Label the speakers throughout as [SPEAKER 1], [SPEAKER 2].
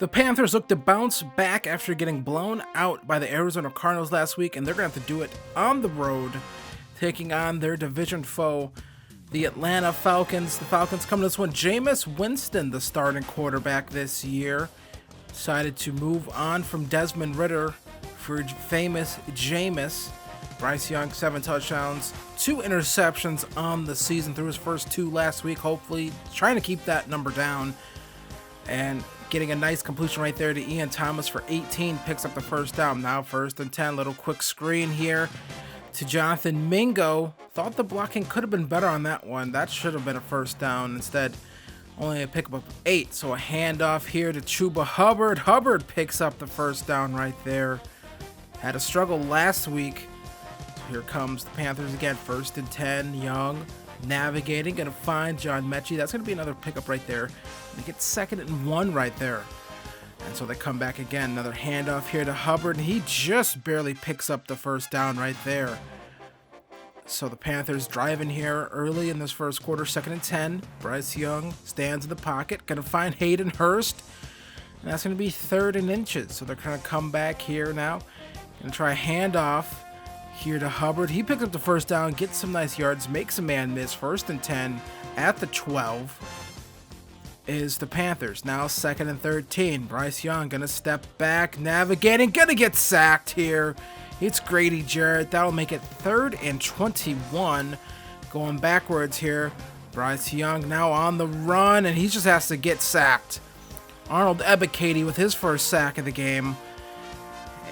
[SPEAKER 1] The Panthers look to bounce back after getting blown out by the Arizona Cardinals last week, and they're going to have to do it on the road, taking on their division foe, the Atlanta Falcons. The Falcons come to this one. Jameis Winston, the starting quarterback this year, decided to move on from Desmond Ridder for famous Jameis. Bryce Young, 7 touchdowns, 2 interceptions on the season through his first 2 last week, hopefully trying to keep that number down. And getting a nice completion right there to Ian Thomas for 18, picks up the first down. Now 1st and 10, little quick screen here to Jonathan Mingo. Thought the blocking could have been better on that one. That should have been a first down. Instead, only a pickup of 8. So a handoff here to Chuba Hubbard. Hubbard picks up the first down right there. Had a struggle last week. So here comes the Panthers again. 1st and 10, Young navigating, gonna find John Mechie. That's gonna be another pickup right there. They get 2nd and 1 right there. And so they come back again. Another handoff here to Hubbard, and he just barely picks up the first down right there. So the Panthers driving here early in this first quarter. 2nd and 10. Bryce Young stands in the pocket, gonna find Hayden Hurst. And that's gonna be 3rd and inches. So they're gonna come back here now. Gonna try a handoff here to Hubbard. He picks up the first down, gets some nice yards, makes a man miss. 1st and 10 at the 12 is the Panthers. Now 2nd and 13. Bryce Young gonna step back, navigating, gonna get sacked here. It's Grady Jarrett. That'll make it 3rd and 21. Going backwards here. Bryce Young now on the run, and he just has to get sacked. Arnold Ebiketie with his first sack of the game.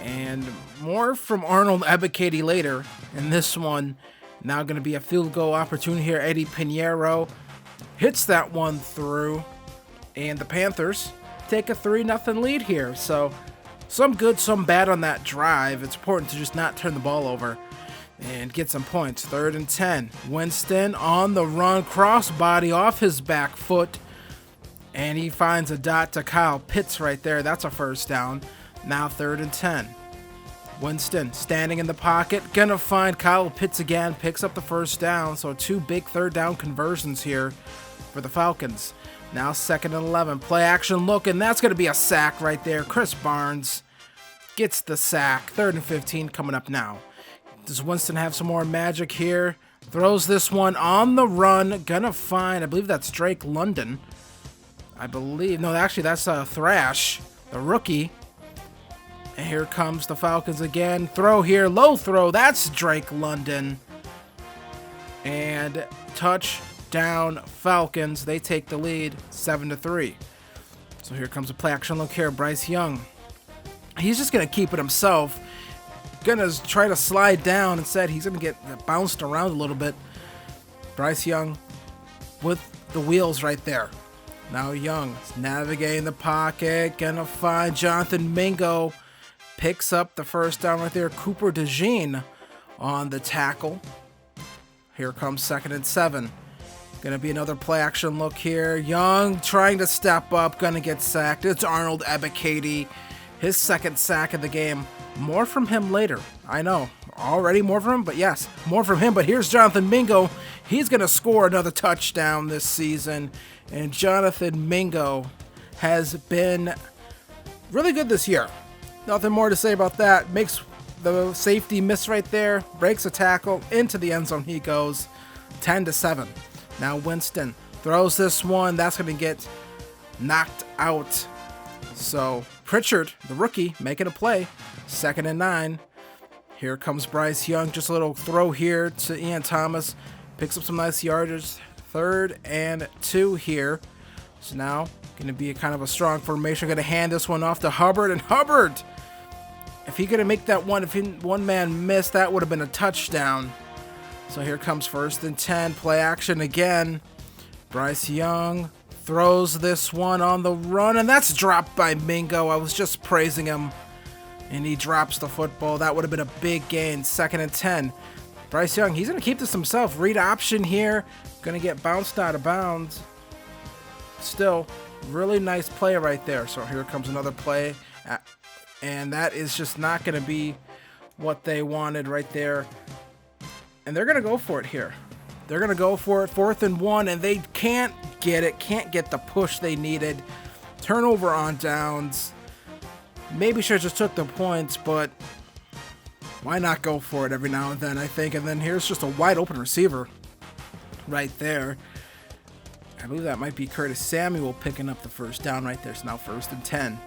[SPEAKER 1] And more from Arnold Ebiketie later in this one. Now going to be a field goal opportunity here. Eddie Pinheiro hits that one through. And the Panthers take a 3-0 lead here. So some good, some bad on that drive. It's important to just not turn the ball over and get some points. 3rd and 10. Winston on the run. Crossbody off his back foot. And he finds a dot to Kyle Pitts right there. That's a first down. Now 3rd and 10. Winston standing in the pocket, gonna find Kyle Pitts again, picks up the first down. So 2 big 3rd down conversions here for the Falcons. Now 2nd and 11, play action look, and that's gonna be a sack right there. Chris Barnes gets the sack. 3rd and 15 coming up now. Does Winston have some more magic here? Throws this one on the run, gonna find, I believe that's Drake London. No, actually that's Thrash, the rookie. And here comes the Falcons again. Throw here, low throw. That's Drake London. And touchdown Falcons. They take the lead 7-3. So here comes a play action look here. Bryce Young. He's just going to keep it himself. Going to try to slide down. Instead, he's going to get bounced around a little bit. Bryce Young with the wheels right there. Now Young is navigating the pocket. Going to find Jonathan Mingo. Picks up the first down right there. Cooper DeJean on the tackle. Here comes 2nd and 7. Going to be another play action look here. Young trying to step up. Going to get sacked. It's Arnold Ebiketie. His 2nd sack of the game. More from him later. I know. Already more from him, but yes, more from him. But here's Jonathan Mingo. He's going to score another touchdown this season. And Jonathan Mingo has been really good this year. Nothing more to say about that. Makes the safety miss right there. Breaks a tackle. Into the end zone he goes. 10-7. Now Winston throws this one. That's going to get knocked out. So Pritchard, the rookie, making a play. 2nd and 9. Here comes Bryce Young. Just a little throw here to Ian Thomas. Picks up some nice yardage. 3rd and 2 here. So now going to be a kind of a strong formation. Going to hand this one off to Hubbard. And Hubbard, if he could have make that one, if one man missed, that would have been a touchdown. So here comes 1st and 10. Play action again. Bryce Young throws this one on the run. And that's dropped by Mingo. I was just praising him. And he drops the football. That would have been a big gain. 2nd and 10. Bryce Young, he's going to keep this himself. Read option here. Going to get bounced out of bounds. Still, really nice play right there. So here comes another play. And that is just not going to be what they wanted right there. And they're going to go for it here. They're going to go for it. 4th and 1. And they can't get it. Can't get the push they needed. Turnover on downs. Maybe should have just took the points, but why not go for it every now and then, I think. And then here's just a wide open receiver right there. I believe that might be Curtis Samuel picking up the first down right there. So now 1st and 10.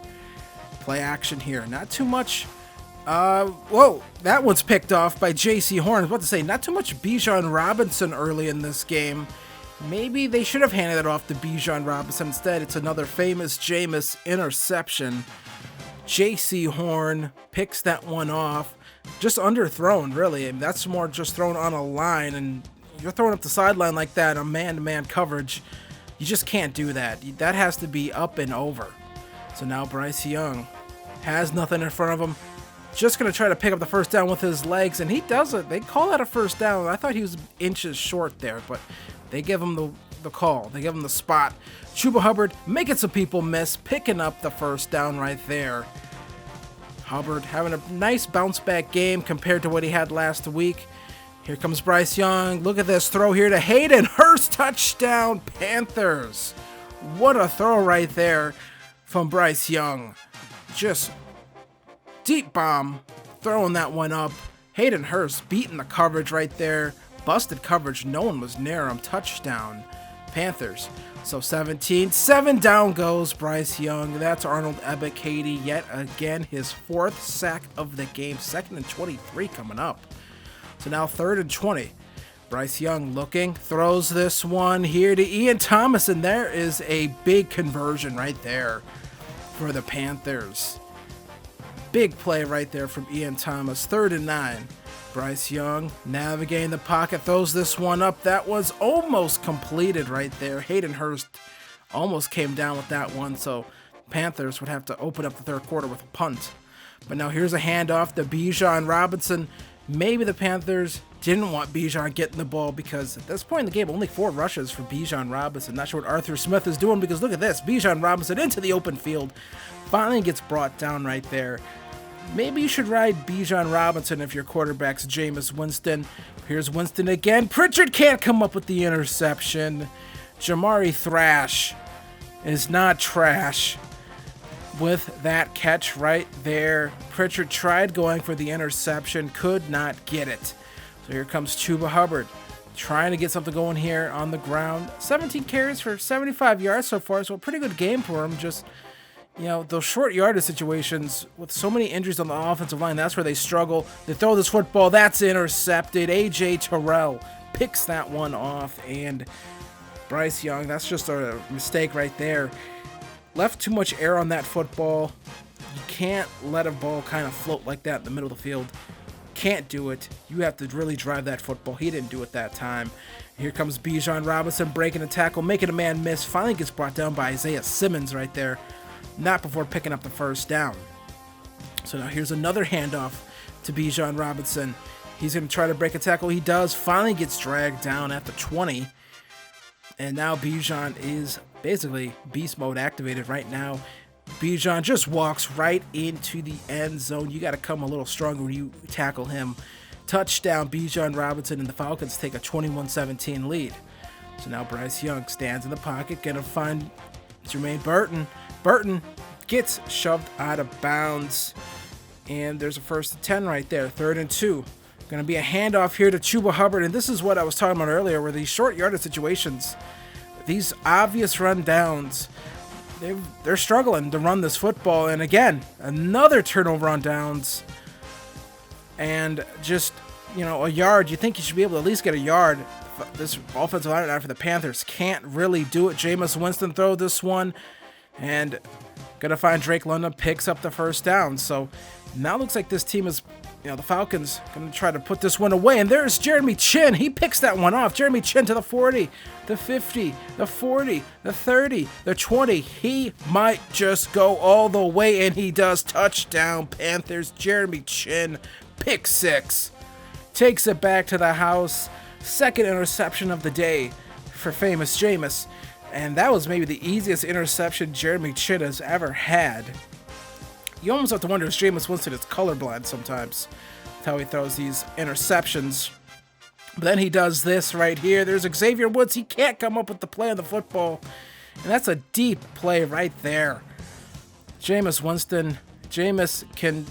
[SPEAKER 1] Play action here. Not too much. Whoa, that one's picked off by J.C. Horn. I was about to say, not too much Bijan Robinson early in this game. Maybe they should have handed it off to Bijan Robinson. Instead, it's another famous Jameis interception. J.C. Horn picks that one off. Just underthrown, really. I mean, that's more just thrown on a line, and you're throwing up the sideline like that on man-to-man coverage. You just can't do that. That has to be up and over. So now Bryce Young has nothing in front of him. Just going to try to pick up the first down with his legs, and he does it. They call that a first down. I thought he was inches short there, but they give him the call. They give him the spot. Chuba Hubbard making some people miss, picking up the first down right there. Hubbard having a nice bounce-back game compared to what he had last week. Here comes Bryce Young. Look at this throw here to Hayden Hurst. Touchdown, Panthers. What a throw right there from Bryce Young. Just deep bomb, throwing that one up. Hayden Hurst beating the coverage right there. Busted coverage. No one was near him. Touchdown, Panthers. So 17-7 down goes Bryce Young. That's Arnold Ebiketie yet again, his 4th sack of the game. 2nd and 23 coming up. So now 3rd and 20. Bryce Young looking, throws this one here to Ian Thomas, and there is a big conversion right there for the Panthers. Big play right there from Ian Thomas. 3rd and 9. Bryce Young navigating the pocket, throws this one up. That was almost completed right there. Hayden Hurst almost came down with that one, so Panthers would have to open up the 3rd quarter with a punt. But now here's a handoff to Bijan Robinson. Maybe the Panthers didn't want Bijan getting the ball because at this point in the game, only 4 rushes for Bijan Robinson. Not sure what Arthur Smith is doing because look at this. Bijan Robinson into the open field. Finally gets brought down right there. Maybe you should ride Bijan Robinson if your quarterback's Jameis Winston. Here's Winston again. Pritchard can't come up with the interception. Jamari Thrash is not trash with that catch right there. Pritchard tried going for the interception, could not get it. So here comes Chuba Hubbard trying to get something going here on the ground. 17 carries for 75 yards so far, so a pretty good game for him. Just, you know, those short yardage situations with so many injuries on the offensive line, that's where they struggle. They throw this football, that's intercepted. A.J. Terrell picks that one off, and Bryce Young, that's just a mistake right there. Left too much air on that football. You can't let a ball kind of float like that in the middle of the field. Can't do it. You have to really drive that football. He didn't do it that time. Here comes Bijan Robinson breaking a tackle, making a man miss. Finally gets brought down by Isaiah Simmons right there. Not before picking up the first down. So now here's another handoff to Bijan Robinson. He's going to try to break a tackle. He does. Finally gets dragged down at the 20. And now Bijan is basically beast mode activated right now. Bijan just walks right into the end zone. You got to come a little stronger when you tackle him. Touchdown, Bijan Robinson, and the Falcons take a 21-17 lead. So now Bryce Young stands in the pocket, going to find Jermaine Burton. Burton gets shoved out of bounds. And there's a 1st and 10 right there. 3rd and 2. Going to be a handoff here to Chuba Hubbard. And this is what I was talking about earlier, where these short yardage situations, these obvious run downs, they're struggling to run this football. And again, another turnover on downs. And just, you know, a yard. You think you should be able to at least get a yard. This offensive line for the Panthers can't really do it. Jameis Winston throw this one. And gonna find Drake London picks up the first down. So now looks like this team is, you know, the Falcons gonna try to put this one away. And there's Jeremy Chin. He picks that one off. Jeremy Chin to the 40, the 50, the 40, the 30, the 20. He might just go all the way, and he does. Touchdown, Panthers. Jeremy Chin, pick 6. Takes it back to the house. 2nd interception of the day for famous Jameis. And that was maybe the easiest interception Jeremy Chin has ever had. You almost have to wonder if Jameis Winston is colorblind sometimes. That's how he throws these interceptions. But then he does this right here. There's Xavier Woods. He can't come up with the play on the football. And that's a deep play right there. Jameis Winston. Jameis can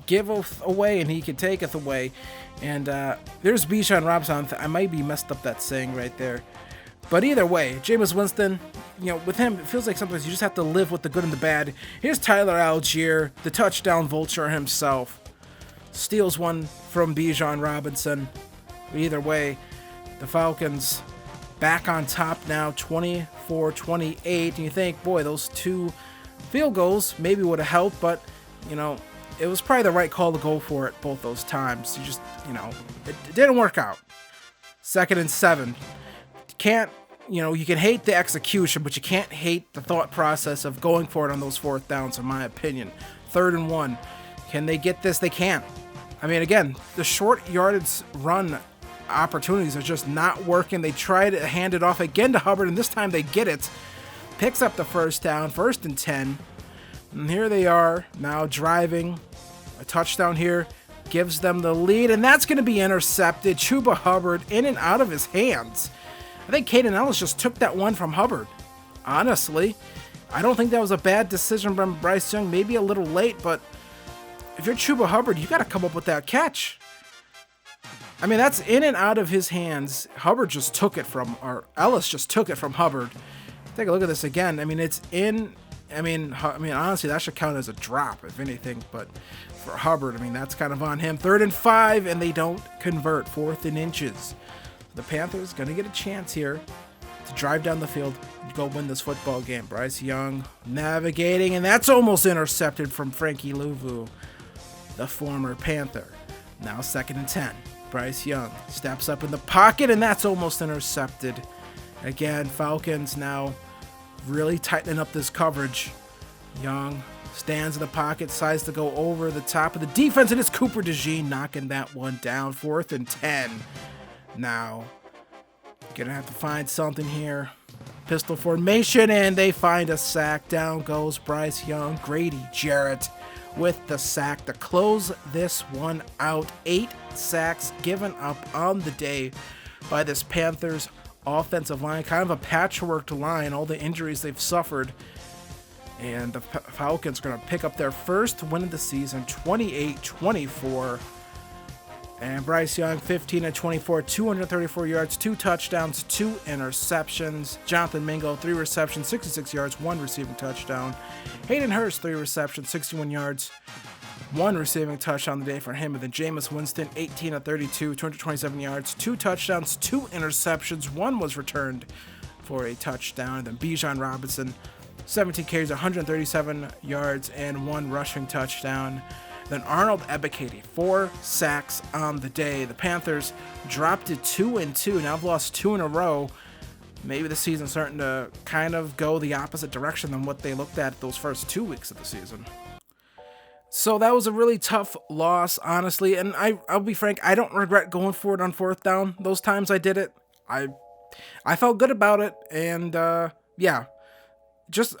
[SPEAKER 1] giveth away and he can taketh away. And there's Bijan Robinson. I might be messed up that saying right there. But either way, Jameis Winston, with him, it feels like sometimes you just have to live with the good and the bad. Here's Tyler Algier, the touchdown vulture himself. Steals one from Bijan Robinson. Either way, the Falcons back on top now, 24-28. And you think, boy, those 2 field goals maybe would have helped, but, it was probably the right call to go for it both those times. You just, it didn't work out. 2nd and 7. Can't, you can hate the execution, but you can't hate the thought process of going for it on those 4th downs, in my opinion. 3rd and 1. Can they get this? They can't. I mean, again, the short yardage run opportunities are just not working. They try to hand it off again to Hubbard, and this time they get it. Picks up the 1st down, 1st and 10. And here they are now driving. A touchdown here gives them the lead, and that's going to be intercepted. Chuba Hubbard in and out of his hands. I think Caden Ellis just took that one from Hubbard. Honestly, I don't think that was a bad decision from Bryce Young. Maybe a little late, but if you're Chuba Hubbard, you got to come up with that catch. I mean, that's in and out of his hands. Hubbard just took it from, or Ellis just took it from Hubbard. Take a look at this again. I mean, it's in. I mean, honestly, that should count as a drop, if anything. But for Hubbard, I mean, that's kind of on him. 3rd and 5, and they don't convert. 4th and inches. The Panthers going to get a chance here to drive down the field and go win this football game. Bryce Young navigating, and that's almost intercepted from Frankie Louvu, the former Panther. Now 2nd and 10. Bryce Young steps up in the pocket, and that's almost intercepted. Again, Falcons now really tightening up this coverage. Young stands in the pocket, decides to go over the top of the defense, and it's Cooper DeJean knocking that one down. 4th and 10. Now, gonna have to find something here. Pistol formation, and they find a sack. Down goes Bryce Young. Grady Jarrett with the sack to close this one out. 8 sacks given up on the day by this Panthers offensive line. Kind of a patchwork line, all the injuries they've suffered. And the Falcons are going to pick up their first win of the season, 28-24. And Bryce Young, 15-24, 234 yards, 2 touchdowns, 2 interceptions. Jonathan Mingo, 3 receptions, 66 yards, 1 receiving touchdown. Hayden Hurst, 3 receptions, 61 yards, 1 receiving touchdown the day for him. And then Jameis Winston, 18-32, 227 yards, 2 touchdowns, 2 interceptions. 1 was returned for a touchdown. And then Bijan Robinson, 17 carries, 137 yards, and 1 rushing touchdown. Then Arnold Ebiketie, 4 sacks on the day. The Panthers dropped to 2-2. Now have lost 2 in a row. Maybe the season's starting to kind of go the opposite direction than what they looked at those first 2 weeks of the season. So that was a really tough loss, honestly. And I'll be frank, I don't regret going for it on 4th down. Those times I did it, I felt good about it. And yeah,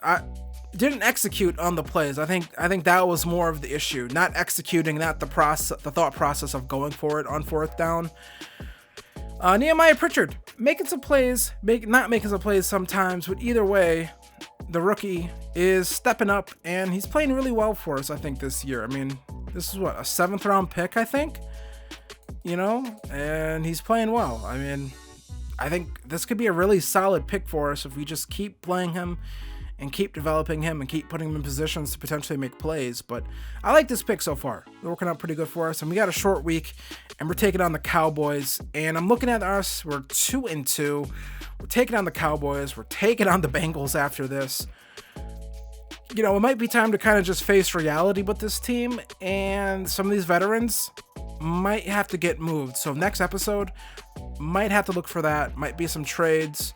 [SPEAKER 1] I didn't execute on the plays. I think that was more of the issue. Not executing, not the thought process of going for it on 4th down. Nehemiah Pritchard making some plays, not making some plays sometimes, but either way, the rookie is stepping up and he's playing really well for us, I think, this year. I mean, this is what, a 7th round pick, I think, and he's playing well. I mean, I think this could be a really solid pick for us if we just keep playing him and keep developing him and keep putting him in positions to potentially make plays. But I like this pick so far. They're working out pretty good for us. And we got a short week, and we're taking on the Cowboys. And I'm looking at us. We're 2-2. We're taking on the Cowboys. We're taking on the Bengals after this. It might be time to kind of just face reality with this team. And some of these veterans might have to get moved. So next episode, might have to look for that. Might be some trades.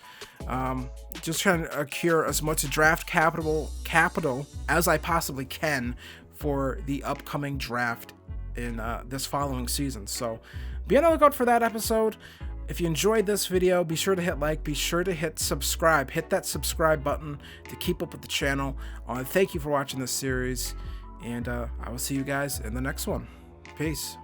[SPEAKER 1] Just trying to accrue as much draft capital as I possibly can for the upcoming draft in this following season. So be on the lookout for that episode. If you enjoyed this video, be sure to hit like, be sure to hit subscribe, hit that subscribe button to keep up with the channel. Thank you for watching this series, and I will see you guys in the next one. Peace.